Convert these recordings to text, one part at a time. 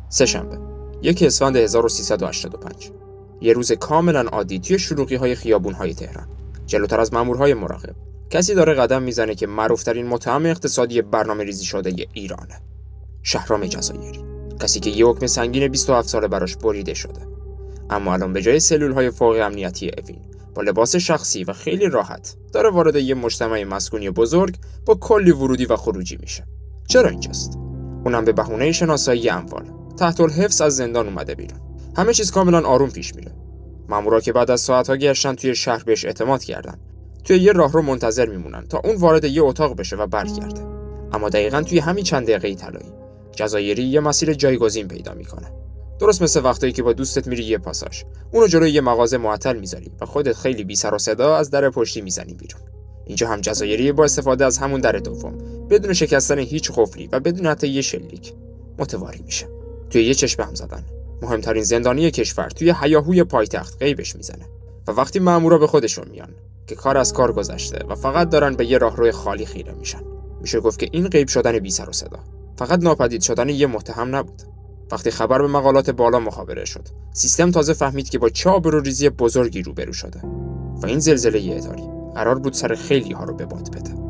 سه‌شنبه 1 اسفند 1385. یه روز کاملا عادی توی شلوغی‌های خیابون‌های تهران. جلوتر از مامورهای مراقب کسی داره قدم میزنه که معروف‌ترین متهم اقتصادی برنامه‌ریزی شده ایرانه. شهرام جزایری. کسی که یه حکم سنگین 27 ساله براش بریده شده. اما الان به جای سلول‌های فوق امنیتی اوین با لباس شخصی و خیلی راحت داره وارد یه مجتمع مسکونی بزرگ با کلی ورودی و خروجی میشه. چرا اینجاست؟ اونم به بهونه شناسایی اموال. تحت الحفظ از زندان اومده بیرون. همه چیز کاملا آروم پیش میره. مامورا که بعد از ساعت‌ها گشتن توی شهر بهش اعتماد کردن، توی یه راهرو منتظر میمونن تا اون وارد یه اتاق بشه و برگرده. اما دقیقاً توی همین چند دقیقه طلایی جزایری یه مسیر جایگزین پیدا میکنه. درست مثل وقتایی که با دوستت میری یه پاساژ، اونو جلوی یه مغازه معطل میذاری و خودت خیلی بی سر و صدا از در پشتی میزنی بیرون. اینجا هم جزایری با استفاده از همون در دوم، بدون شکستن هیچ قفلی و بدون حتی یه شلیک، متواری میشه. توی یه چشم هم زدن مهمترین زندانی کشور توی هیاهوی پایتخت غیبش میزنه و وقتی مامورا به خودشون میان که کار از کار گذشته و فقط دارن به یه راهروی خالی خیره میشن، میشه گفت که این غیب شدن بی سر و صدا فقط ناپدید شدن یه متهم نبود. وقتی خبر به مقالات بالا مخابره شد، سیستم تازه فهمید که با چه آبروریزی بزرگی روبرو شده و این زلزله اداری قرار بود سر خیلی ها رو به باد بده.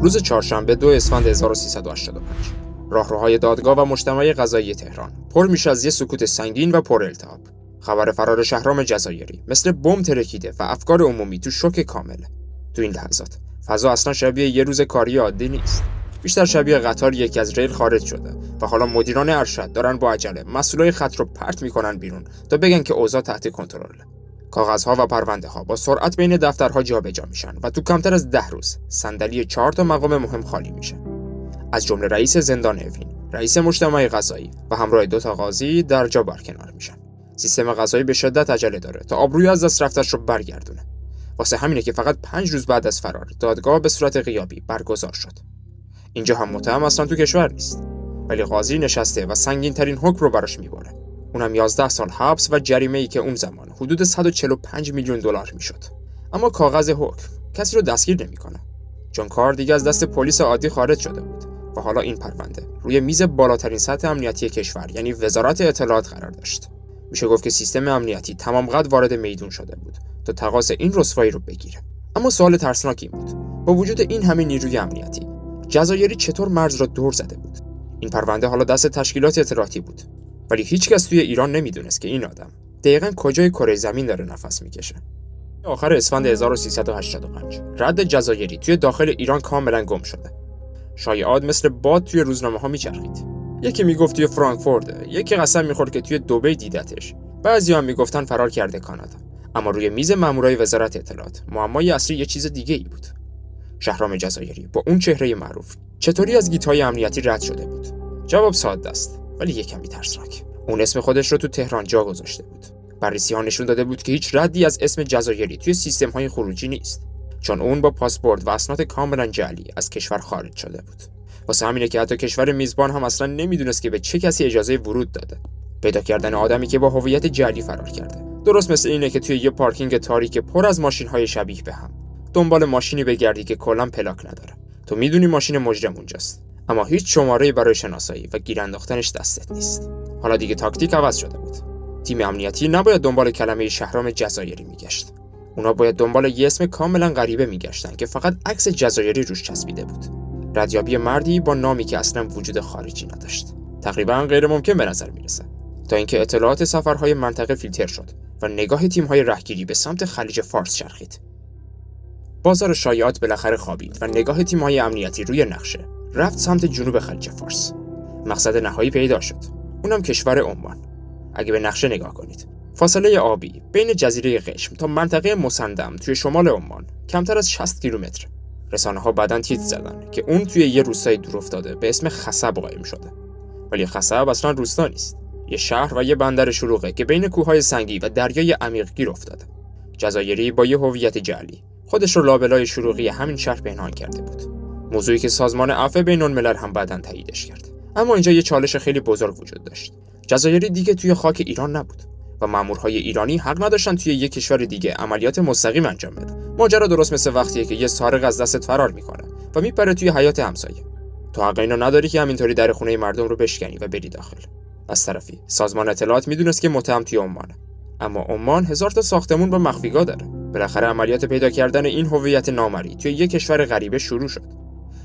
روز چهارشنبه 2 اسفند 1385. راهروهای دادگاه و مجتمع قضایی تهران پر میشه از یه سکوت سنگین و پر التهاب. خبر فرار شهرام جزایری مثل بمب ترکیده و افکار عمومی تو شوک کامله. تو این لحظات فضا اصلا شبیه یه روز کاری عادی نیست. بیشتر شبیه قطاری که از ریل خارج شده و حالا مدیران ارشد دارن با عجله مسئولای خط رو پرت میکنن بیرون تا بگن که اوضاع تحت کنترله. کاغذها و پرونده‌ها با سرعت بین دفترها جابجا میشن و تو کمتر از 10 روز صندلی 4 تا مقام مهم خالی میشه. از جمله رئیس زندان اوین، رئیس مجتمع قضایی و همراه 2 تا قاضی در جا برکنار میشن. سیستم قضایی به شدت عجله داره تا آبروی از دست رفتش رو برگردونه. واسه همینه که فقط 5 روز بعد از فرار دادگاه به صورت غیابی برگزار شد. اینجا هم متهم اصلا تو کشور نیست، ولی قاضی نشسته و سنگین ترین حکم رو براش میبره. اونم 11 سال حبس و جریمه‌ای که اون زمان حدود 145 میلیون دلار میشد. اما کاغذ حکم کسی رو دستگیر نمیکنه، چون کار دیگه از دست پلیس عادی خارج شده بود و حالا این پرونده روی میز بالاترین سطح امنیتی کشور یعنی وزارت اطلاعات قرار داشت. میشه گفت که سیستم امنیتی تمام قد وارد میدون شده بود تا تقاص این رسوایی رو بگیره. اما سوال ترسناکی بود، با وجود این همه نیروی امنیتی جزایری چطور مرز را دور زده بود؟ این پرونده حالا دست تشکیلات اطلاعاتی بود، ولی هیچکس توی ایران نمیدونست که این آدم دقیقاً کجای کره زمین داره نفس میکشه. آخر اسفند 1385 رد جزایری توی داخل ایران کاملا گم شده. شایعات مثل باد توی روزنامه‌ها میچرخید. یکی میگفت توی فرانکفورت، یکی قسم میخورد که توی دبی دیدتش. بعضیا هم میگفتن فرار کرده کانادا. اما روی میز مامورای وزارت اطلاعات معمای اصلی یه چیز دیگه‌ای بود. شهرام جزایری با اون چهره معروف چطوری از گیت‌های امنیتی رد شده بود؟ جواب ساده است، ولی یه کمی ترسناک. اون اسم خودش رو تو تهران جا گذاشته بود. بررسی‌ها نشون داده بود که هیچ ردی از اسم جزایری توی سیستم‌های خروجی نیست، چون اون با پاسپورت و اسناد کاملا جعلی از کشور خارج شده بود. واسه همینه که حتی کشور میزبان هم اصلا نمیدونست که به چه کسی اجازه ورود داده. پیدا کردن آدمی که با هویت جعلی فرار کرده درست مثل اینه که توی یه پارکینگ تاریک پر از ماشین‌های شبیه به هم دنبال ماشینی بگردی که کلاً پلاک نداره. تو میدونی ماشین مجرم اونجاست، اما هیچ شماره‌ای برای شناسایی و گیر انداختنش دستت نیست. حالا دیگه تاکتیک عوض شده بود. تیم امنیتی نباید دنبال کلمه شهرام جزایری میگشت. اونا باید دنبال یه اسم کاملا غریبه میگشتن که فقط عکس جزایری روش چسبیده بود. ردیابی مردی با نامی که اصلا وجود خارجی نداشت. تقریبا غیر ممکن به نظر میرسه. تا اینکه اطلاعات سفرهای منطقه فیلتر شد و نگاه تیم‌های رهگیری به سمت خلیج فارس چرخید. بازار شایعات بالاخره خوابید و نگاه تیم‌های امنیتی روی نقشه رفت سمت جنوب خلیج فارس. مقصد نهایی پیدا شد، اونم کشور عمان. اگه به نقشه نگاه کنید، فاصله آبی بین جزیره قشم تا منطقه مسندم توی شمال عمان کمتر از 60 کیلومتر. رسانه‌ها بعداً تیتر زدن که اون توی یه روستای دورافتاده به اسم خصب قایم شده. ولی خصب اصلا روستا نیست، یه شهر و یه بندر شلوغه که بین کوههای سنگی و دریای عمیق گیر افتاده. جزایری با یه هویت جعلی خودش رو لابلای شروقی همین شهر پنهان کرده بود. موضوعی که سازمان عفو بین‌الملل هم بعداً تاییدش کرد. اما اینجا یه چالش خیلی بزرگ وجود داشت. جزایری دیگه توی خاک ایران نبود و مامورهای ایرانی حق نداشتن توی یک کشور دیگه عملیات مستقیم انجام بدن. ماجرا درست مثل وقتیه که یه سارق از دستت فرار میکنه و میپره توی حیات همسایه. تو حق اینو نداری که همینطوری در خونه مردم رو بشکنی و بری داخل. از طرفی سازمان اطلاعات میدونست که متهم توی عمانه. اما عمان 1000 تا ساختمون با مخفیگاه داره. بالاخره عملیات پیدا کردن این هویت نامری توی یک کشور غریبه شروع شد.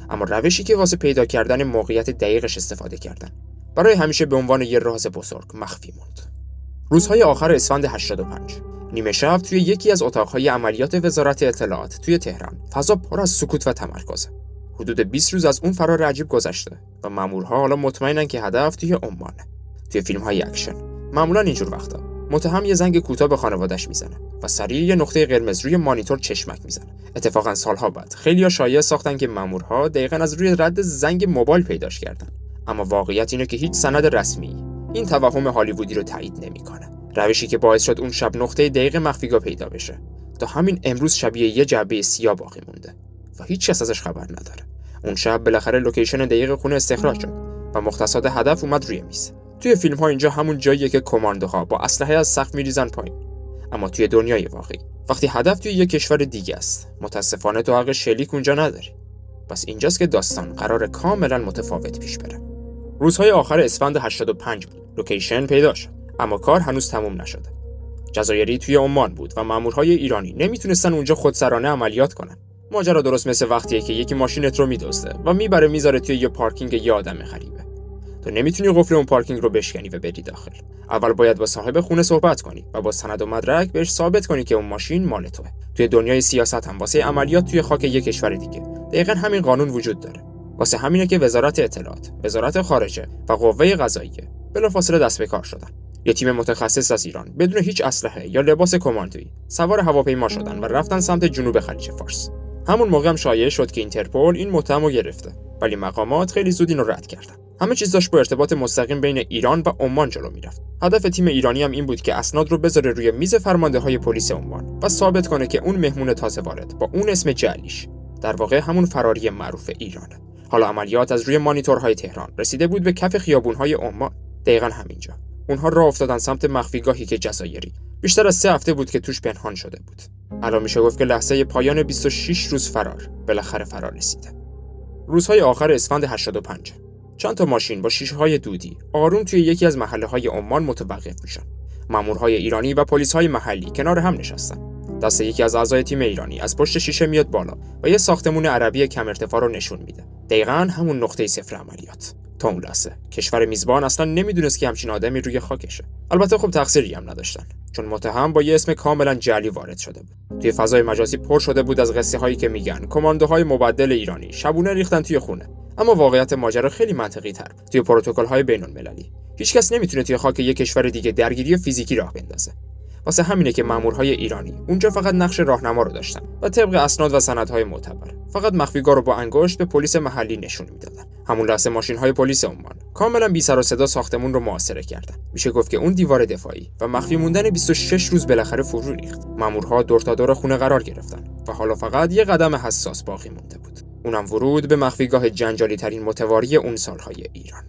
اما روشی که واسه پیدا کردن موقعیت دقیقش استفاده کردن برای همیشه به عنوان یه راز بزرگ مخفی موند. روزهای آخر اسفند 85 نیمه شب توی یکی از اتاقهای عملیات وزارت اطلاعات توی تهران فضا پر از سکوت و تمرکزه. حدود 20 روز از اون فرار عجیب گذشته و مامورها حالا مطمئنن که هدف توی عمانه. توی فیلم‌های اکشن معمولاً اینجور وقتا متهم یه زنگ کوتاه به خانواده‌اش میزنه و سریع یه نقطه قرمز روی مانیتور چشمک میزنه. اتفاقاً سالها بعد خیلی‌ها شایعه ساختن که مامورها دقیقاً از روی رد زنگ موبایل پیداش کردن. اما واقعیت اینه که هیچ سند رسمی این توهم هالیوودی رو تایید نمی‌کنه. روشی که باعث شد اون شب نقطه دقیق مخفیگاه پیدا بشه تا همین امروز شبیه یه جعبه سیاه باقی مونده و هیچ کس ازش خبر نداره. اون شب بالاخره لوکیشن دقیق خونه استخراج شد و مختصات هدف اومد روی میز. توی فیلم‌ها اینجا همون جاییه که کماندوها با اسلحه از سقف میریزن پایین. اما توی دنیای واقعی وقتی هدف توی یک کشور دیگه است، متاسفانه تو حق شلیک اونجا نداری. پس اینجاست که داستان قرار کاملا متفاوت پیش بره. روزهای آخر اسفند 85 بود. لوکیشن پیدا شد، اما کار هنوز تموم نشده. جزایری توی عمان بود و مامورهای ایرانی نمیتونستن اونجا خودسرانه عملیات کنن. ماجرا درست مثل وقتیه که یکی ماشینت رو میدزده و میبره میذاره توی یه پارکینگ یه آدم غریبه. تو نمیتونی قفل اون پارکینگ رو بشکنی و بری داخل. اول باید با صاحب خونه صحبت کنی و با سند و مدرک بهش ثابت کنی که اون ماشین مال توئه. توی دنیای سیاست هم واسه عملیات توی خاک یک کشور دیگه دقیقاً همین قانون وجود داره. واسه همینه که وزارت اطلاعات، وزارت خارجه و قوه قضاییه بلافاصله دست به کار شدن. یه تیم متخصص از ایران بدون هیچ اسلحه یا لباس کماندویی سوار هواپیما شدن و رفتن سمت جنوب خلیج فارس. همون موقع هم شایعه شد که اینترپل این متهم رو گرفته، ولی مقامات خیلی زود اینو رد کردن. همه چیز داشت با ارتباط مستقیم بین ایران و عمان جلو میرفت. هدف تیم ایرانی هم این بود که اسناد رو بذاره روی میز فرمانده‌های پلیس عمان و ثابت کنه که اون مهمون تازه وارد با اون اسم جعلیش در واقع همون فراری معروف ایرانه. حالا عملیات از روی مانیتورهای تهران رسیده بود به کف خیابون‌های عمان. دقیقاً همینجا اونها راه افتادن سمت مخفیگاهی که جزایری بیشتر از 3 هفته بود که توش پنهان شده بود. الان میشه گفت که لحظه پایان 26 روز فرار بالاخره فرا رسیده. روزهای آخر اسفند 85 چند تا ماشین با شیشه‌های دودی آروم توی یکی از محله‌های عمان متوقف میشن. مامورهای ایرانی و پلیس‌های محلی کنار هم نشستن. دست یکی از اعضای تیم ایرانی از پشت شیشه میاد بالا و یه ساختمون عربی کم ارتفاع رو نشون میده. دقیقاً همون نقطه صفر عملیات. تا اون لحظه کشور میزبان اصلا نمیدونست که همچین آدمی روی خاکشه. البته خب تقصیری هم نداشتن، چون متهم با یه اسم کاملا جعلی وارد شده بود. توی فضای مجازی پر شده بود از قصه هایی که میگن کماندوهای مبدل ایرانی شبونه ریختن توی خونه. اما واقعیت ماجرا خیلی منطقی تر. توی پروتکل های بین المللی هیچکس نمیتونه توی خاک یک کشور دیگه درگیری فیزیکی راه بندازه. واسه همینه که مامورهای ایرانی اونجا فقط نقش راهنما رو داشتن و طبق اسناد و سندهای معتبر فقط مخفیگاه رو با انگشت به پلیس محلی نشون میدادن. همون لحظه ماشین‌های پلیس عمان کاملا بی سر و صدا ساختمون رو محاصره کردن. میشه گفت که اون دیوار دفاعی و مخفی موندن 26 روز بالاخره فرو ریخت. مامورها دور تا دور خونه قرار گرفتن و حالا فقط یه قدم حساس باقی مونده بود. اونم ورود به مخفیگاه جنجالی ترین متواری اون سالهای ایران.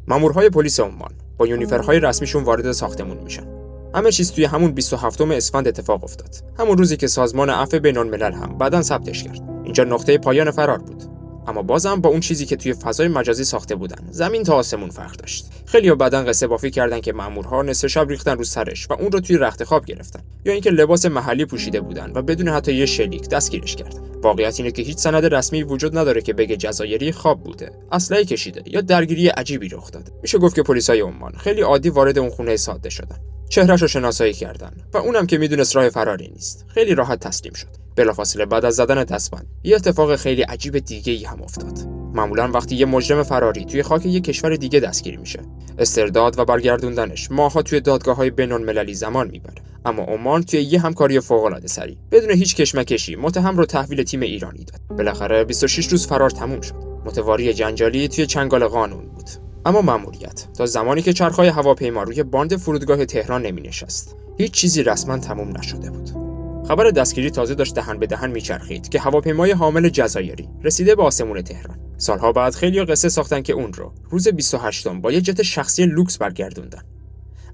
مامورهای پلیس عمان با یونیفرهای رسمیشون وارد ساختمون میشن. همه چیز توی همون 27 اسفند اتفاق افتاد. همون روزی که سازمان عفو بین‌الملل هم بعداً ثبتش کرد. اینجا نقطه پایان فرار بود. اما بازم با اون چیزی که توی فضای مجازی ساخته بودن زمین تا آسمون فرق داشت. خیلی‌ها بعداً قصه بافی کردن که مامورها نصف شب ریختن رو سرش و اون رو توی رخت خواب گرفتن، یا اینکه لباس محلی پوشیده بودن و بدون حتی یه شلیک دستگیرش کردن. واقعیت اینه که هیچ سند رسمی وجود نداره که بگه جزایری خواب بوده، اسلحه کشیده یا درگیری عجیبی رخ داده. میشه گفت که پلیسای عمان خیلی عادی وارد اون خونه ساده شدن. چهرهشو شناسایی کردن و اونم که میدونست راه فراری نیست خیلی راحت تسلیم شد. بلافاصله بعد از زدن دستبند یه اتفاق خیلی عجیب دیگه‌ای هم افتاد. معمولاً وقتی یه مجرم فراری توی خاک یه کشور دیگه دستگیر میشه، استرداد و برگردوندنش ماها توی دادگاه‌های بین‌المللی زمان میبره. اما عمان توی یه همکاری فوق‌العاده سریع بدون هیچ کشمکشی متهم رو تحویل تیم ایرانی داد. بالاخره 26 روز فرار تموم شد. متواری جنجالی توی چنگال قانون بود. اما مأموریت تا زمانی که چرخ‌های هواپیما روی باند فرودگاه تهران نمی‌نشست، هیچ چیزی رسما تموم نشده بود. خبر دستگیری تازه داشت دهن به دهن میچرخید که هواپیمای حامل جزایری رسیده به آسمون تهران. سالها بعد خیلی‌ها قصه ساختن که اون رو روز 28 با یه جت شخصی لوکس برگردوندن.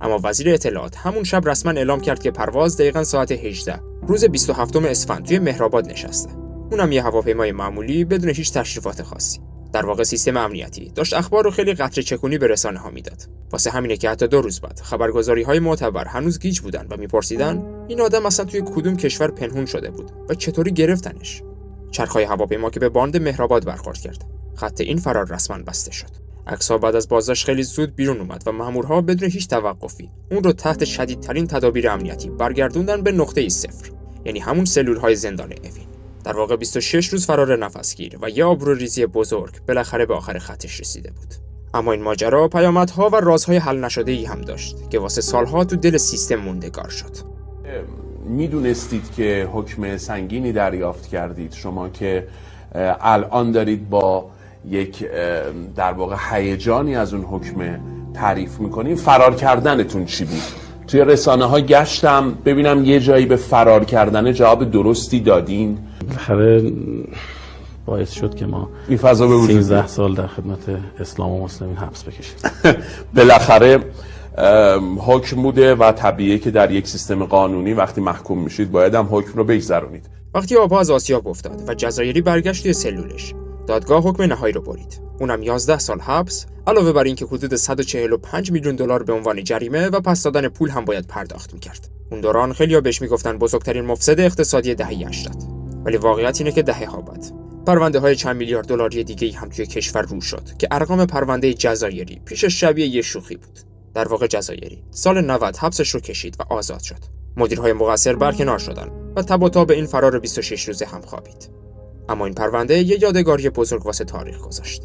اما وزیر اطلاعات همون شب رسما اعلام کرد که پرواز دقیقاً ساعت 18 روز 27 اسفند توی مهرآباد نشسته. اونم یه هواپیمای معمولی بدون هیچ تشریفات خاصی. در واقع سیستم امنیتی داشت اخبار رو خیلی قطره چکونی به رسانه‌ها میداد. واسه همینه که حتی 2 روز بعد خبرگزاری‌های معتبر هنوز گیج بودن و میپرسیدن این آدم اصلا توی کدوم کشور پنهون شده بود و چطوری گرفتنش. چرخهای هواپیما که به باند مهرآباد برخورد کرد. خط این فرار رسما بسته شد. عکس‌ها بعد از بازداشت خیلی زود بیرون اومد و مامورها بدون هیچ توقفی اون رو تحت شدیدترین تدابیر امنیتی برگردوندن به نقطه صفر، یعنی همون سلول‌های زندان اوین. در واقع 26 روز فرار نفسگیر و یه آبروریزی بزرگ بالاخره به آخر خطش رسیده بود. اما این ماجرا پیامدها و رازهای حل نشده‌ای هم داشت که واسه سالها تو دل سیستم موندگار شد. میدونستید که حکم سنگینی دریافت کردید شما که الان دارید با یک در واقع هیجانی از اون حکم تعریف میکنید؟ فرار کردنتون چی بود؟ توی رسانه ها گشتم ببینم یه جایی به فرار کردن جواب درستی دادین. بالاخره باعث شد که ما این فضا به وجود 13 سال در خدمت اسلام و مسلمین حبس بکشیم. بالاخره حکم بوده و طبیعیه که در یک سیستم قانونی وقتی محکوم میشید باید هم حکم رو بگذرونید. وقتی آبها از آسیاب افتاد و جزایری برگشت توی سلولش، دادگاه حکم نهایی رو برید. اونم 11 سال حبس علاوه بر اینکه حدود 145 میلیون دلار به عنوان جریمه و پس دادن پول هم باید پرداخت میکرد. اون دوران خیلی‌ها بهش میگفتن بزرگترین مفسد اقتصادی دهه 80. ولی واقعیت اینه که دهه‌ها بعد پرونده‌های چند میلیارد دلاری دیگه‌ای هم توی کشور رو شد که ارقام پرونده جزایری پیشش شبیه یه شوخی بود. در واقع جزایری سال 90 حبسش رو کشید و آزاد شد. مدیرهای مقصر برکنار شدن و تب و تاب این فرار 26 روزه هم خوابید. اما این پرونده یه یادگاری بزرگ واسه تاریخ گذاشت.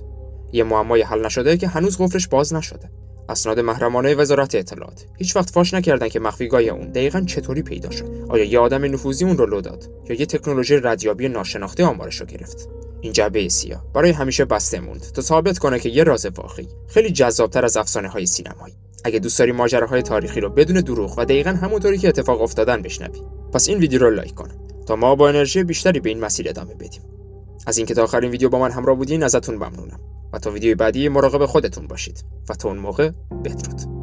یه معمای حل نشده که هنوز قفلش باز نشده. اسناد محرمانه وزارت اطلاعات هیچ وقت فاش نکردن که مخفیگاه اون دقیقاً چطوری پیدا شد. آیا یه آدم نفوذی اون رو لو داد یا یه تکنولوژی ردیابی ناشناخته آمارش رو گرفت؟ این جعبه سیاه برای همیشه بسته موند تا ثابت کنه که یه راز واقعی خیلی جذاب‌تر از افسانه‌های سینمایی. اگه دوست داری ماجراهای تاریخی رو بدون دروغ و دقیقاً همونطوری که اتفاق افتادن بشنوی، پس این ویدیو رو لایک کن تا ما با انرژی بیشتری به این مسیر ادامه بدیم. از اینکه تا آخرین ویدیو با من همراه بودین ازتون ممنونم و تا ویدیوی بعدی مراقب خودتون باشید و تا اون موقع بدرود.